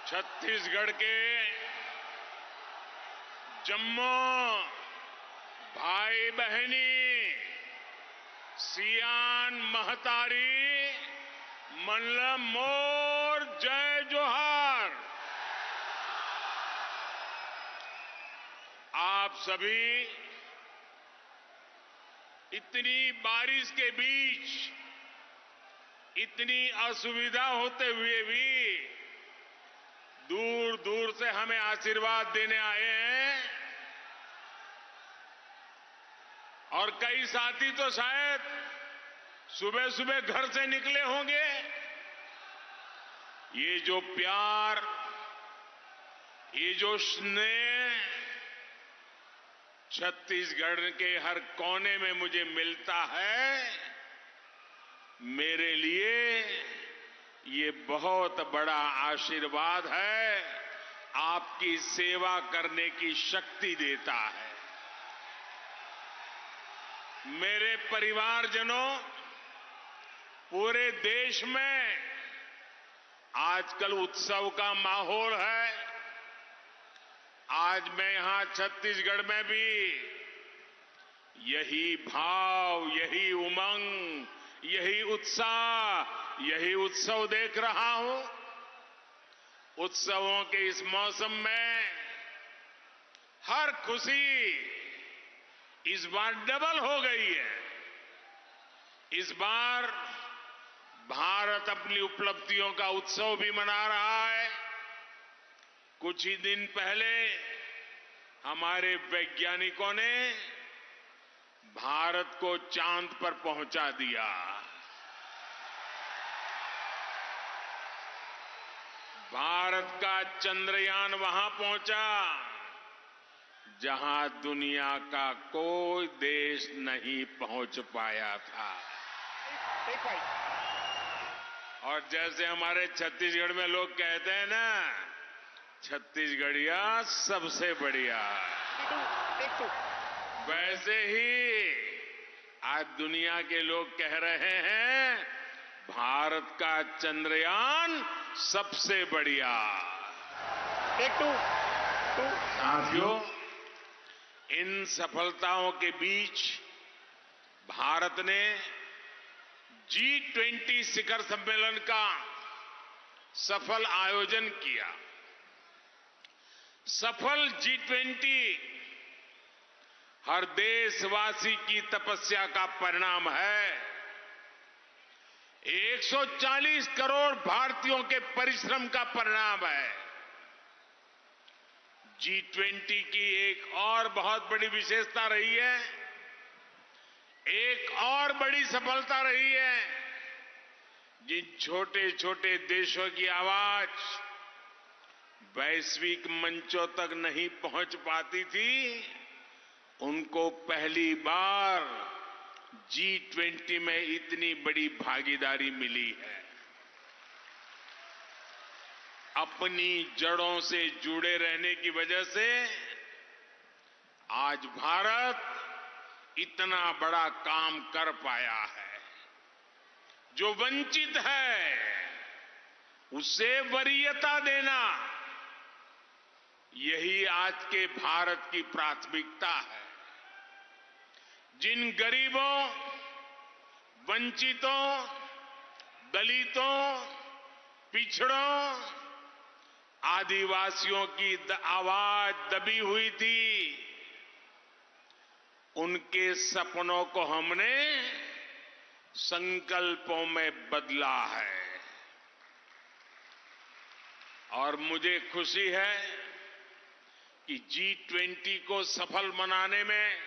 छत्तीसगढ़ के जम्मू भाई बहनी सियान महतारी मल्लम मोर जय जोहार। आप सभी इतनी बारिश के बीच इतनी असुविधा होते हुए भी दूर दूर से हमें आशीर्वाद देने आए हैं और कई साथी तो शायद सुबह सुबह घर से निकले होंगे। ये जो प्यार, ये जो स्नेह छत्तीसगढ़ के हर कोने में मुझे मिलता है, मेरे लिए ये बहुत बड़ा आशीर्वाद है, आपकी सेवा करने की शक्ति देता है। मेरे परिवारजनों, पूरे देश में आजकल उत्सव का माहौल है। आज मैं यहां छत्तीसगढ़ में भी यही भाव, यही उमंग, यही उत्साह, यही उत्सव देख रहा हूं। उत्सवों के इस मौसम में हर खुशी इस बार डबल हो गई है। इस बार भारत अपनी उपलब्धियों का उत्सव भी मना रहा है। कुछ ही दिन पहले हमारे वैज्ञानिकों ने भारत को चांद पर पहुंचा दिया। भारत का चंद्रयान वहां पहुंचा जहां दुनिया का कोई देश नहीं पहुंच पाया था। और जैसे हमारे छत्तीसगढ़ में लोग कहते हैं ना, छत्तीसगढ़िया सबसे बढ़िया, वैसे ही आज दुनिया के लोग कह रहे हैं भारत का चंद्रयान सबसे बढ़िया। साथियों, इन सफलताओं के बीच भारत ने G20 शिखर सम्मेलन का सफल आयोजन किया। सफल G20 हर देशवासी की तपस्या का परिणाम है। 140 करोड़ भारतीयों के परिश्रम का परिणाम है। G20 की एक और बहुत बड़ी विशेषता रही है, एक और बड़ी सफलता रही है। जिन छोटे छोटे देशों की आवाज वैश्विक मंचों तक नहीं पहुंच पाती थी, उनको पहली बार G20 में इतनी बड़ी भागीदारी मिली है। अपनी जड़ों से जुड़े रहने की वजह से आज भारत इतना बड़ा काम कर पाया है। जो वंचित है उसे वरीयता देना, यही आज के भारत की प्राथमिकता है। जिन गरीबों, वंचितों, दलितों, पिछड़ों, आदिवासियों की आवाज दबी हुई थी, उनके सपनों को हमने संकल्पों में बदला है। और मुझे खुशी है कि G20 को सफल बनाने में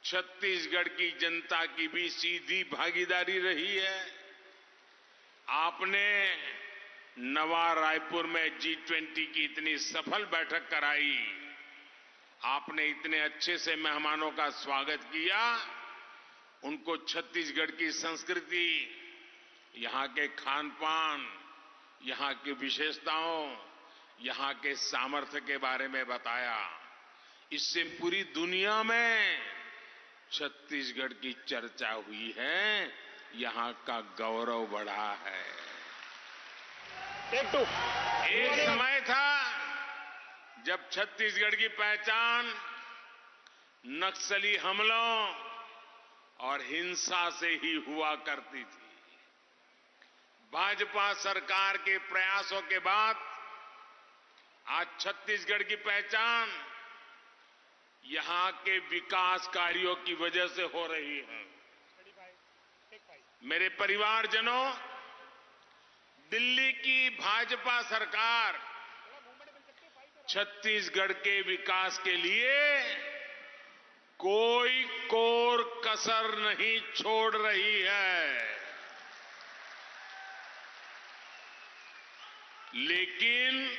छत्तीसगढ़ की जनता की भी सीधी भागीदारी रही है। आपने नवा रायपुर में G20 की इतनी सफल बैठक कराई, आपने इतने अच्छे से मेहमानों का स्वागत किया, उनको छत्तीसगढ़ की संस्कृति, यहां के खान पान, यहां की विशेषताओं, यहां के सामर्थ्य के बारे में बताया। इससे पूरी दुनिया में छत्तीसगढ़ की चर्चा हुई है, यहां का गौरव बढ़ा है। एक समय था जब छत्तीसगढ़ की पहचान नक्सली हमलों और हिंसा से ही हुआ करती थी। भाजपा सरकार के प्रयासों के बाद आज छत्तीसगढ़ की पहचान यहां के विकास कार्यों की वजह से हो रही है। मेरे परिवारजनों, दिल्ली की भाजपा सरकार छत्तीसगढ़ के विकास के लिए कोई कोर कसर नहीं छोड़ रही है। लेकिन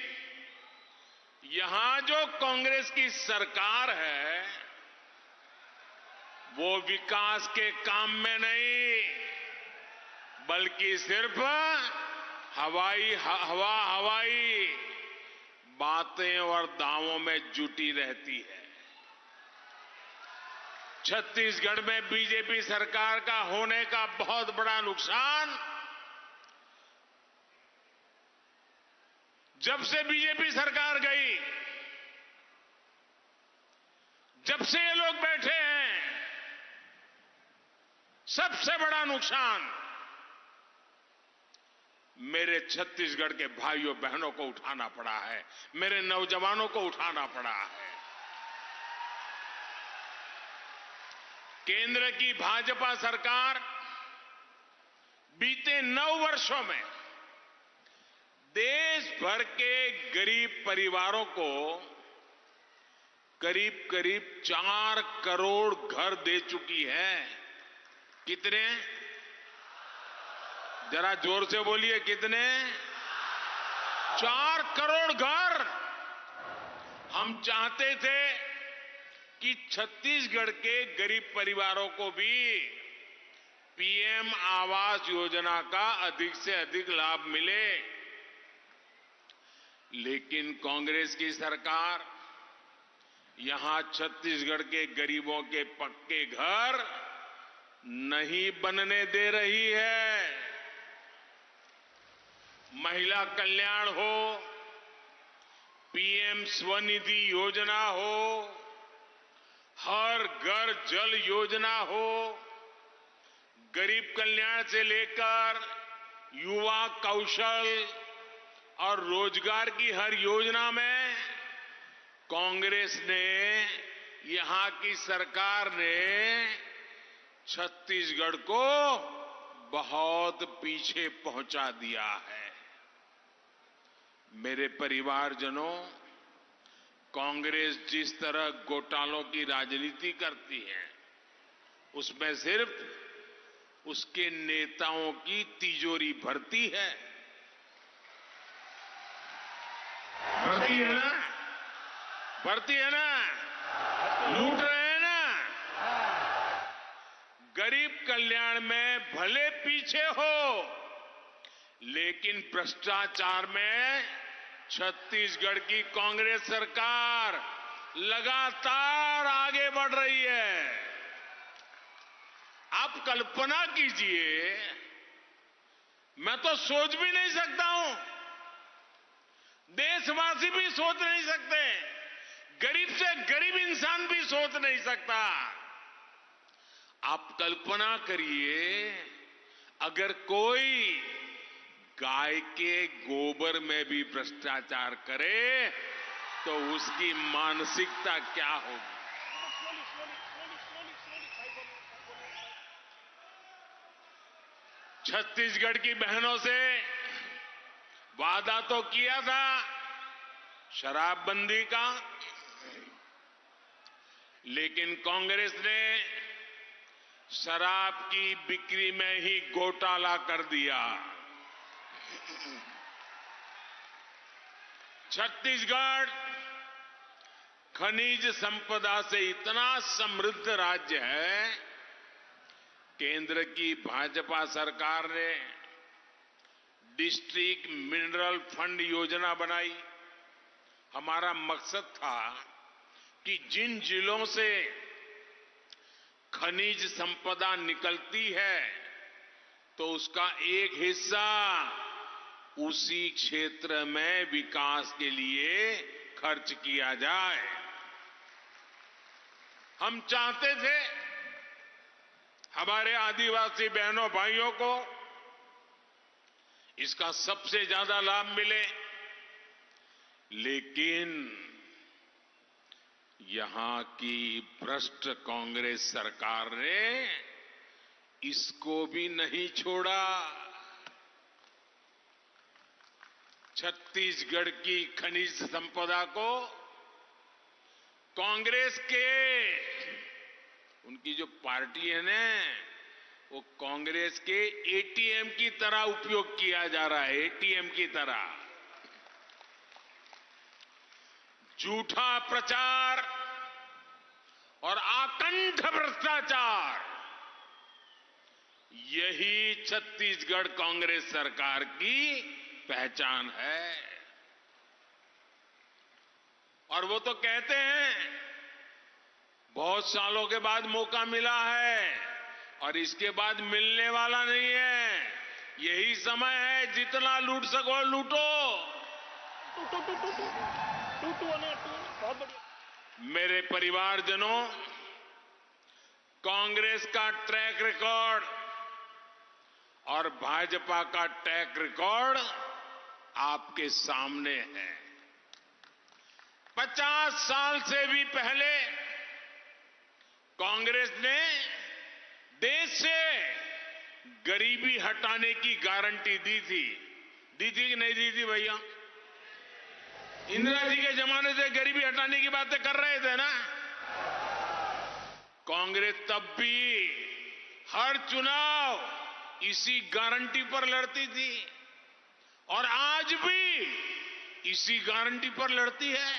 यहां जो कांग्रेस की सरकार है वो विकास के काम में नहीं बल्कि सिर्फ हवाई बातें और दावों में जुटी रहती है। छत्तीसगढ़ में बीजेपी सरकार का होने का बहुत बड़ा नुकसान जब से बीजेपी सरकार गई, जब से ये लोग बैठे हैं, सबसे बड़ा नुकसान मेरे छत्तीसगढ़ के भाइयों बहनों को उठाना पड़ा है, मेरे नौजवानों को उठाना पड़ा है। केंद्र की भाजपा सरकार बीते 9 वर्षों में देश भर के गरीब परिवारों को करीब करीब 4 करोड़ घर दे चुकी है। कितने? जरा जोर से बोलिए, कितने? 4 करोड़ घर। हम चाहते थे कि छत्तीसगढ़ के गरीब परिवारों को भी पीएम आवास योजना का अधिक से अधिक लाभ मिले, लेकिन कांग्रेस की सरकार यहां छत्तीसगढ़ के गरीबों के पक्के घर नहीं बनने दे रही है। महिला कल्याण हो, पीएम स्वनिधि योजना हो, हर घर जल योजना हो, गरीब कल्याण से लेकर युवा कौशल और रोजगार की हर योजना में कांग्रेस ने, यहां की सरकार ने छत्तीसगढ़ को बहुत पीछे पहुंचा दिया है। मेरे परिवारजनों, कांग्रेस जिस तरह घोटालों की राजनीति करती है उसमें सिर्फ उसके नेताओं की तिजोरी भरती है। भरती है ना? भरती है ना? लूट रहे हैं ना? गरीब कल्याण में भले पीछे हो, लेकिन भ्रष्टाचार में छत्तीसगढ़ की कांग्रेस सरकार लगातार आगे बढ़ रही है। आप कल्पना कीजिए, मैं तो सोच भी नहीं सकता हूं, देशवासी भी सोच नहीं सकते, गरीब से गरीब इंसान भी सोच नहीं सकता। आप कल्पना करिए, अगर कोई गाय के गोबर में भी भ्रष्टाचार करे तो उसकी मानसिकता क्या होगी। छत्तीसगढ़ की बहनों से वादा तो किया था शराबबंदी का, लेकिन कांग्रेस ने शराब की बिक्री में ही घोटाला कर दिया। छत्तीसगढ़ खनिज संपदा से इतना समृद्ध राज्य है, केंद्र की भाजपा सरकार ने डिस्ट्रिक्ट मिनरल फंड योजना बनाई। हमारा मकसद था कि जिन जिलों से खनिज संपदा निकलती है तो उसका एक हिस्सा उसी क्षेत्र में विकास के लिए खर्च किया जाए। हम चाहते थे हमारे आदिवासी बहनों भाइयों को इसका सबसे ज्यादा लाभ मिले, लेकिन यहां की भ्रष्ट कांग्रेस सरकार ने इसको भी नहीं छोड़ा। छत्तीसगढ़ की खनिज संपदा को कांग्रेस के, उनकी जो पार्टी है ना, वो कांग्रेस के एटीएम की तरह उपयोग किया जा रहा है। एटीएम की तरह झूठा प्रचार और आकंठ भ्रष्टाचार, यही छत्तीसगढ़ कांग्रेस सरकार की पहचान है। और वो तो कहते हैं बहुत सालों के बाद मौका मिला है और इसके बाद मिलने वाला नहीं है। यही समय है, जितना लूट सको लूटो। मेरे परिवारजनों, कांग्रेस का ट्रैक रिकॉर्ड और भाजपा का ट्रैक रिकॉर्ड आपके सामने है। 50 साल से भी पहले कांग्रेस ने देश से गरीबी हटाने की गारंटी दी थी कि नहीं दी थी भैया? इंदिरा जी के जमाने से गरीबी हटाने की बातें कर रहे थे ना। कांग्रेस तब भी हर चुनाव इसी गारंटी पर लड़ती थी और आज भी इसी गारंटी पर लड़ती है।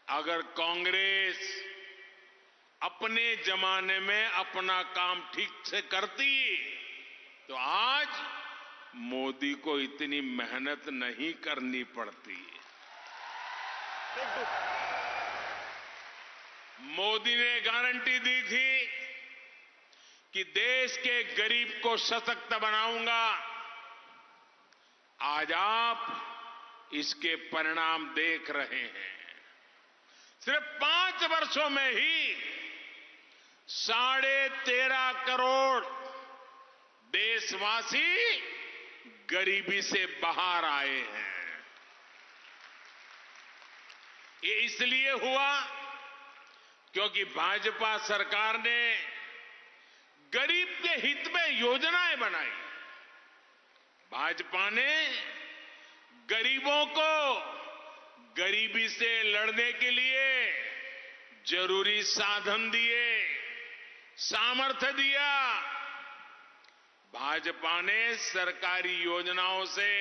अगर कांग्रेस अपने जमाने में अपना काम ठीक से करती तो आज मोदी को इतनी मेहनत नहीं करनी पड़ती। मोदी ने गारंटी दी थी कि देश के गरीब को सशक्त बनाऊंगा। आज आप इसके परिणाम देख रहे हैं। सिर्फ 5 वर्षों में ही 13.5 करोड़ देशवासी गरीबी से बाहर आए हैं। ये इसलिए हुआ क्योंकि भाजपा सरकार ने गरीब के हित में योजनाएं बनाई। भाजपा ने गरीबों को गरीबी से लड़ने के लिए जरूरी साधन दिए, सामर्थ्य दिया। भाजपा ने सरकारी योजनाओं से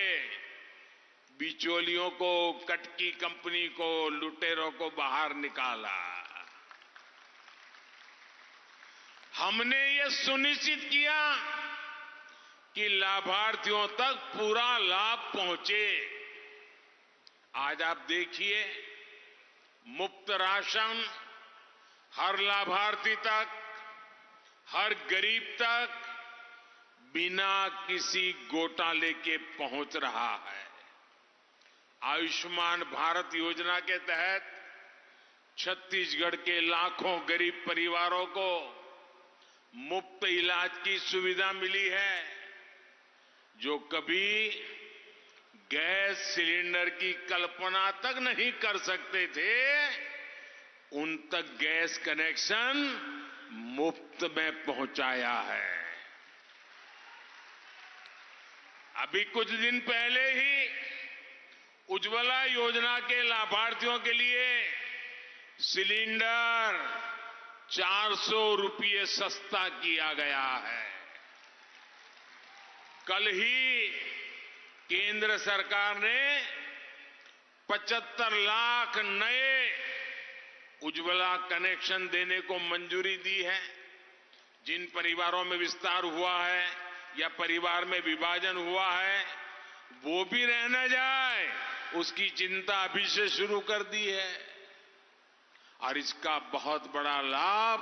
बिचौलियों को, कटकी कंपनी को, लुटेरों को बाहर निकाला। हमने ये सुनिश्चित किया कि लाभार्थियों तक पूरा लाभ पहुंचे। आज आप देखिए, मुफ्त राशन हर लाभार्थी तक, हर गरीब तक बिना किसी घोटाले के पहुंच रहा है। आयुष्मान भारत योजना के तहत छत्तीसगढ़ के लाखों गरीब परिवारों को मुफ्त इलाज की सुविधा मिली है। जो कभी गैस सिलेंडर की कल्पना तक नहीं कर सकते थे, उन तक गैस कनेक्शन मुफ्त में पहुंचाया है। अभी कुछ दिन पहले ही उज्ज्वला योजना के लाभार्थियों के लिए सिलेंडर 400 रुपये सस्ता किया गया है। कल ही केंद्र सरकार ने 75 लाख नए उज्ज्वला कनेक्शन देने को मंजूरी दी है। जिन परिवारों में विस्तार हुआ है या परिवार में विभाजन हुआ है, वो भी रह न जाए, उसकी चिंता अभी से शुरू कर दी है। और इसका बहुत बड़ा लाभ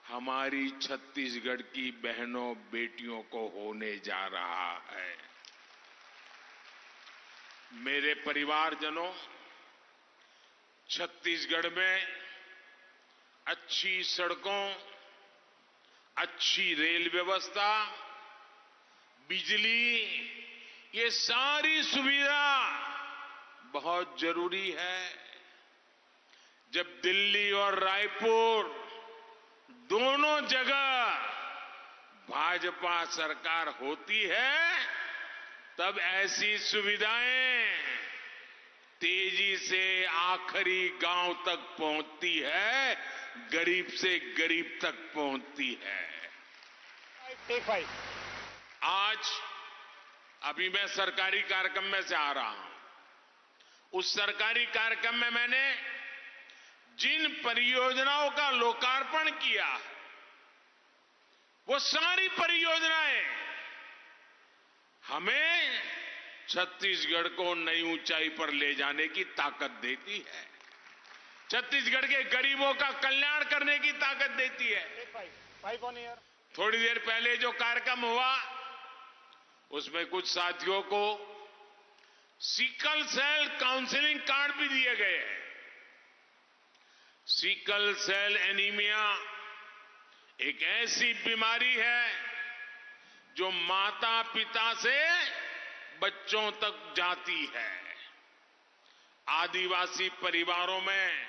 हमारी छत्तीसगढ़ की बहनों बेटियों को होने जा रहा है। मेरे परिवारजनों, छत्तीसगढ़ में अच्छी सड़कों, अच्छी रेल व्यवस्था, बिजली, ये सारी सुविधा बहुत जरूरी है। जब दिल्ली और रायपुर दोनों जगह भाजपा सरकार होती है, तब ऐसी सुविधाएं तेजी से आखिरी गांव तक पहुंचती है, गरीब से गरीब तक पहुंचती है। आज अभी मैं सरकारी कार्यक्रम में से आ रहा हूं। उस सरकारी कार्यक्रम में मैंने जिन परियोजनाओं का लोकार्पण किया, वो सारी परियोजनाएं हमें छत्तीसगढ़ को नई ऊंचाई पर ले जाने की ताकत देती है, छत्तीसगढ़ के गरीबों का कल्याण करने की ताकत देती है। थोड़ी देर पहले जो कार्यक्रम हुआ, उसमें कुछ साथियों को सिकल सेल काउंसलिंग कार्ड भी दिए गए हैं। सिकल सेल एनीमिया एक ऐसी बीमारी है जो माता पिता से बच्चों तक जाती है। आदिवासी परिवारों में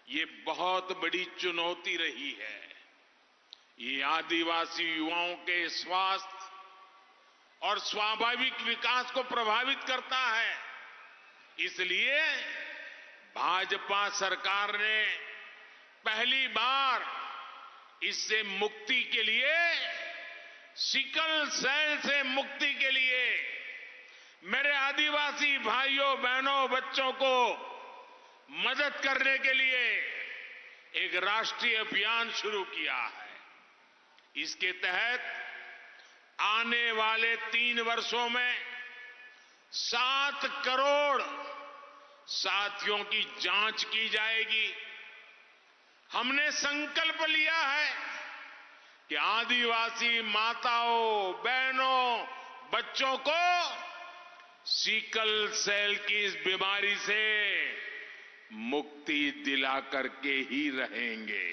ये बहुत बड़ी चुनौती रही है। ये आदिवासी युवाओं के स्वास्थ्य और स्वाभाविक विकास को प्रभावित करता है। इसलिए भाजपा सरकार ने पहली बार इससे मुक्ति के लिए, सिकल सेल से मुक्ति के लिए मेरे आदिवासी भाइयों बहनों बच्चों को मदद करने के लिए एक राष्ट्रीय अभियान शुरू किया है। इसके तहत आने वाले 3 वर्षों में 7 करोड़ साथियों की जांच की जाएगी। हमने संकल्प लिया है कि आदिवासी माताओं, बहनों, बच्चों को सिकल सेल की इस बीमारी से मुक्ति दिला करके ही रहेंगे।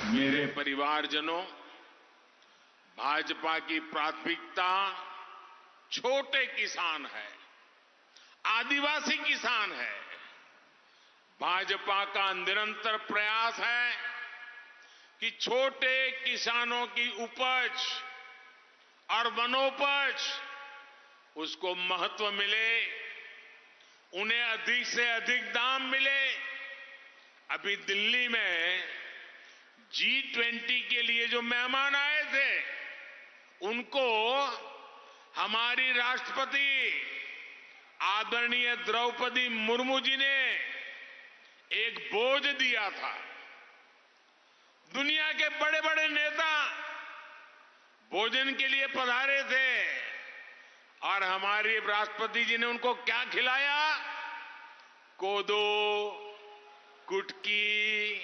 मेरे परिवारजनों, भाजपा की प्राथमिकता छोटे किसान है, आदिवासी किसान है। भाजपा का निरंतर प्रयास है कि छोटे किसानों की उपज और वनोपज उसको महत्व मिले, उन्हें अधिक से अधिक दाम मिले। अभी दिल्ली में G20 के लिए जो मेहमान आए थे, उनको हमारी राष्ट्रपति आदरणीय द्रौपदी मुर्मू जी ने एक भोज दिया था। दुनिया के बड़े बड़े नेता भोजन के लिए पधारे थे और हमारे राष्ट्रपति जी ने उनको क्या खिलाया? कोदो, कुटकी,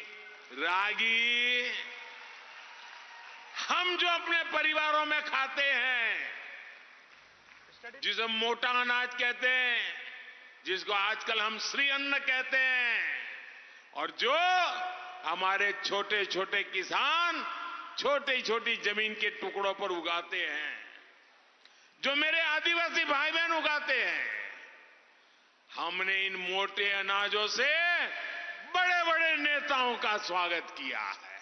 रागी, हम जो अपने परिवारों में खाते हैं, जिसे मोटा अनाज कहते हैं, जिसको आजकल हम श्री अन्न कहते हैं, और जो हमारे छोटे छोटे किसान छोटी छोटी जमीन के टुकड़ों पर उगाते हैं, जो मेरे आदिवासी भाई बहन उगाते हैं, हमने इन मोटे अनाजों से बड़े बड़े नेताओं का स्वागत किया है।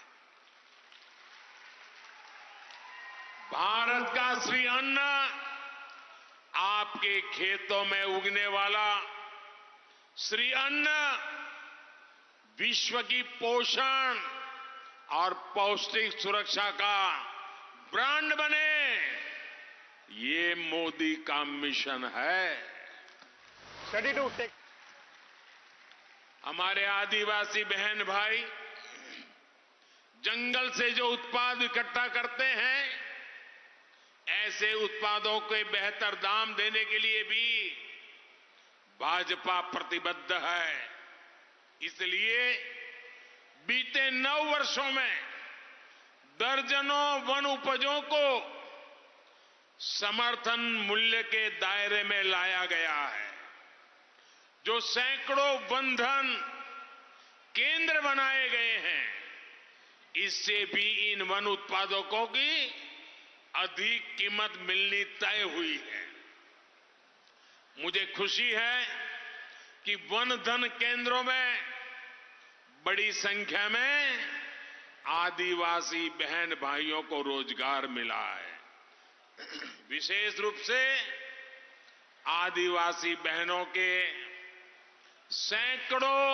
भारत का श्री अन्न, आपके खेतों में उगने वाला श्री अन्न विश्व की पोषण और पौष्टिक सुरक्षा का ब्रांड बने, ये मोदी का मिशन है। हमारे आदिवासी बहन भाई जंगल से जो उत्पाद इकट्ठा करते हैं, ऐसे उत्पादों के बेहतर दाम देने के लिए भी भाजपा प्रतिबद्ध है। इसलिए बीते 9 वर्षों में दर्जनों वन उपजों को समर्थन मूल्य के दायरे में लाया गया है, जो सैकड़ों वन-धन केंद्र बनाए गए हैं, इससे भी इन वन उत्पादकों की अधिक कीमत मिलनी तय हुई है। मुझे खुशी है कि वन-धन केंद्रों में बड़ी संख्या में आदिवासी बहन भाइयों को रोजगार मिला है। विशेष रूप से आदिवासी बहनों के सैकड़ों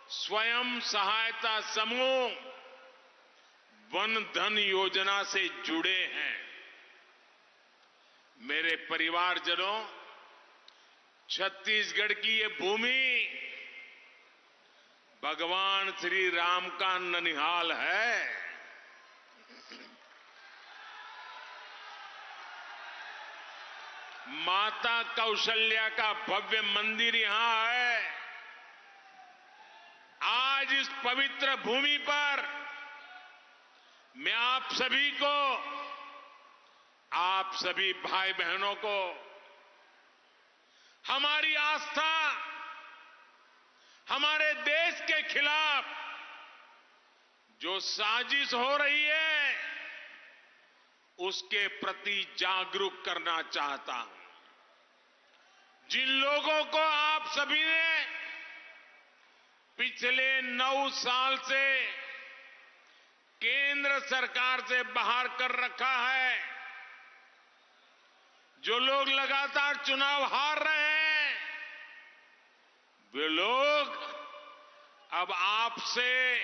स्वयं सहायता समूह वन-धन योजना से जुड़े हैं। मेरे परिवारजनों, छत्तीसगढ़ की ये भूमि भगवान श्री राम का ननिहाल है। माता कौशल्या का भव्य मंदिर यहां है। आज इस पवित्र भूमि पर मैं आप सभी भाई बहनों को हमारी आस्था, हमारे देश के खिलाफ जो साजिश हो रही है, उसके प्रति जागरूक करना चाहता हूं। जिन लोगों को आप सभी ने पिछले 9 साल से केंद्र सरकार से बाहर कर रखा है, जो लोग लगातार चुनाव हार रहे हैं, वे लोग अब आपसे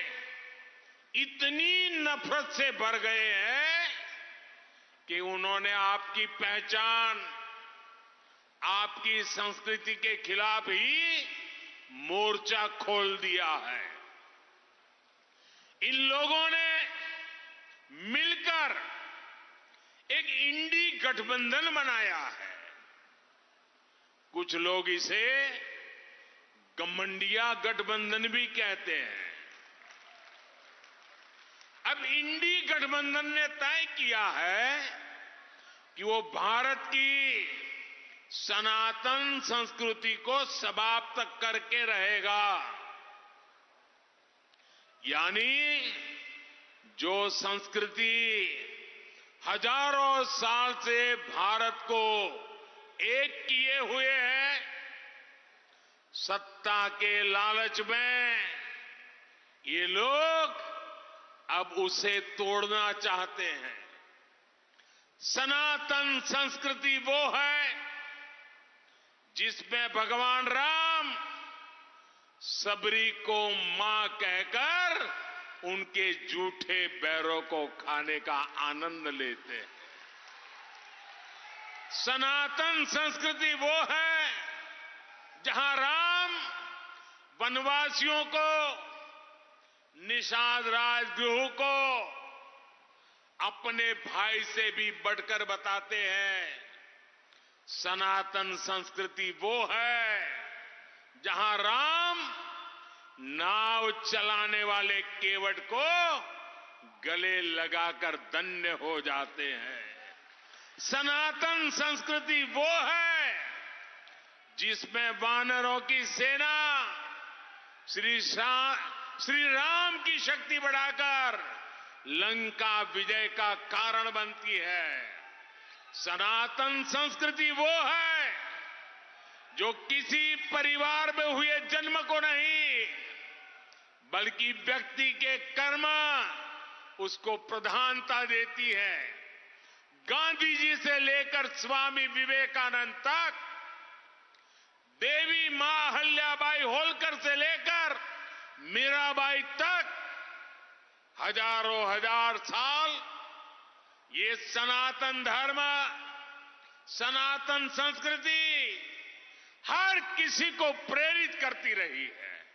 इतनी नफरत से भर गए हैं कि उन्होंने आपकी पहचान, आपकी संस्कृति के खिलाफ ही मोर्चा खोल दिया है। इन लोगों ने मिलकर एक इंडी गठबंधन बनाया है। कुछ लोग इसे गठबंडिया गठबंधन भी कहते हैं। अब इंडी गठबंधन ने तय किया है कि वो भारत की सनातन संस्कृति को समाप्त करके रहेगा। यानी जो संस्कृति हजारों साल से भारत को एक किए हुए है, सत्ता के लालच में ये लोग अब उसे तोड़ना चाहते हैं। सनातन संस्कृति वो है जिसमें भगवान राम सबरी को मां कहकर उनके झूठे बैरों को खाने का आनंद लेते हैं। सनातन संस्कृति वो है जहां राम वनवासियों को, निषाद राजगृह को अपने भाई से भी बढ़कर बताते हैं। सनातन संस्कृति वो है जहां राम नाव चलाने वाले केवट को गले लगाकर धन्य हो जाते हैं। सनातन संस्कृति वो है जिसमें वानरों की सेना श्री राम की शक्ति बढ़ाकर लंका विजय का कारण बनती है। सनातन संस्कृति वो है जो किसी परिवार में हुए जन्म को नहीं, बल्कि व्यक्ति के कर्म उसको प्रधानता देती है। गांधी जी से लेकर स्वामी विवेकानंद तक, देवी मां अहिल्याबाई होलकर से लेकर मीराबाई तक हजारों हजार साल ये सनातन धर्म, सनातन संस्कृति हर किसी को प्रेरित करती रही है।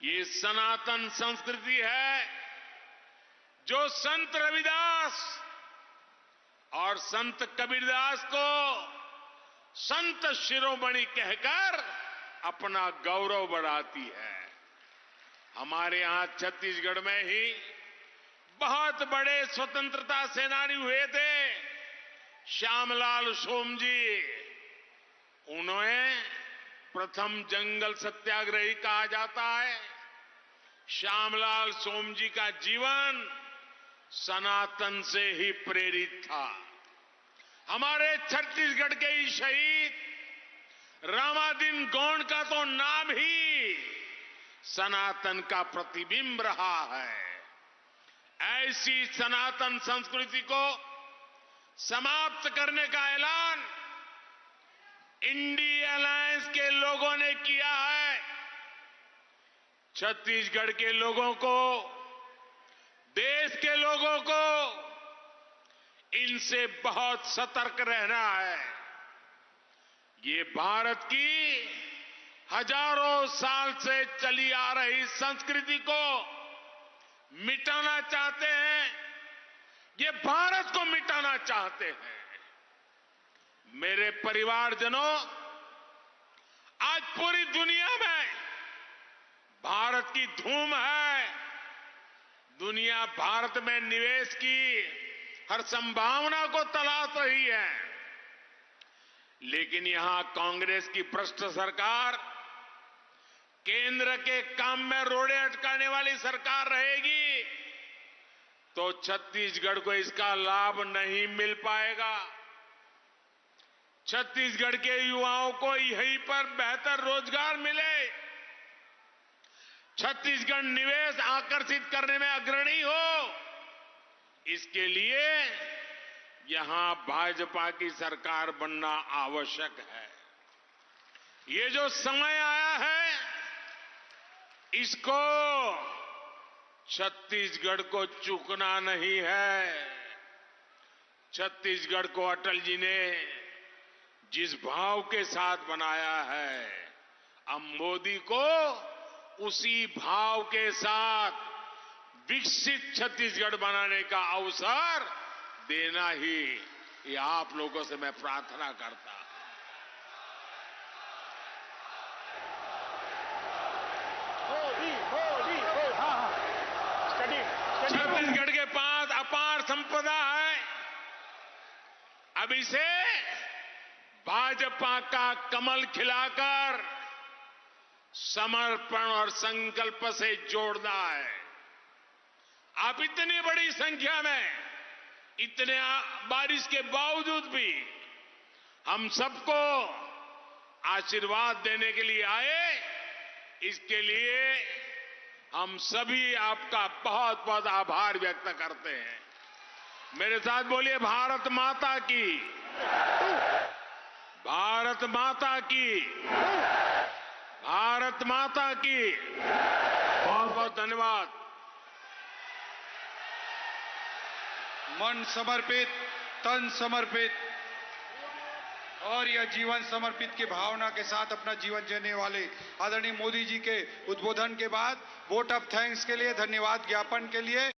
ये सनातन संस्कृति है जो संत रविदास और संत कबीरदास को संत शिरोमणि कहकर अपना गौरव बढ़ाती है। हमारे यहां छत्तीसगढ़ में ही बहुत बड़े स्वतंत्रता सेनानी हुए थे। श्यामलाल सोमजी, उन्हें प्रथम जंगल सत्याग्रही कहा जाता है। श्यामलाल सोमजी का जीवन सनातन से ही प्रेरित था। हमारे छत्तीसगढ़ के ही शहीद रामादीन गौंड का तो नाम ही सनातन का प्रतिबिंब रहा है। ऐसी सनातन संस्कृति को समाप्त करने का ऐलान इंडिया अलायंस के लोगों ने किया है। छत्तीसगढ़ के लोगों को, देश के लोगों को इनसे बहुत सतर्क रहना है। ये भारत की हजारों साल से चली आ रही संस्कृति को मिटाना चाहते हैं। ये भारत को मिटाना चाहते हैं। मेरे परिवारजनों, आज पूरी दुनिया में भारत की धूम है। दुनिया भारत में निवेश की हर संभावना को तलाश रही है, लेकिन यहां कांग्रेस की भ्रष्ट सरकार, केंद्र के काम में रोड़े अटकाने वाली सरकार रहेगी तो छत्तीसगढ़ को इसका लाभ नहीं मिल पाएगा। छत्तीसगढ़ के युवाओं को यहीं पर बेहतर रोजगार मिले, छत्तीसगढ़ निवेश आकर्षित करने में अग्रणी हो, इसके लिए यहां भाजपा की सरकार बनना आवश्यक है। ये जो समय आया है, इसको छत्तीसगढ़ को चूकना नहीं है। छत्तीसगढ़ को अटल जी ने जिस भाव के साथ बनाया है, अब मोदी को उसी भाव के साथ विकसित छत्तीसगढ़ बनाने का अवसर देना ही ये आप लोगों से मैं प्रार्थना करता हूं। छत्तीसगढ़ के पास अपार संपदा है। अब इसे भाजपा का कमल खिलाकर समर्पण और संकल्प से जोड़ना है। आप इतनी बड़ी संख्या में, इतने बारिश के बावजूद भी हम सबको आशीर्वाद देने के लिए आए, इसके लिए हम सभी आपका बहुत बहुत आभार व्यक्त करते हैं। मेरे साथ बोलिए, भारत माता की, भारत माता की, भारत माता की। बहुत बहुत धन्यवाद। मन समर्पित, तन समर्पित और यह जीवन समर्पित की भावना के साथ अपना जीवन जीने वाले आदरणीय मोदी जी के उद्बोधन के बाद वोट ऑफ थैंक्स के लिए, धन्यवाद ज्ञापन के लिए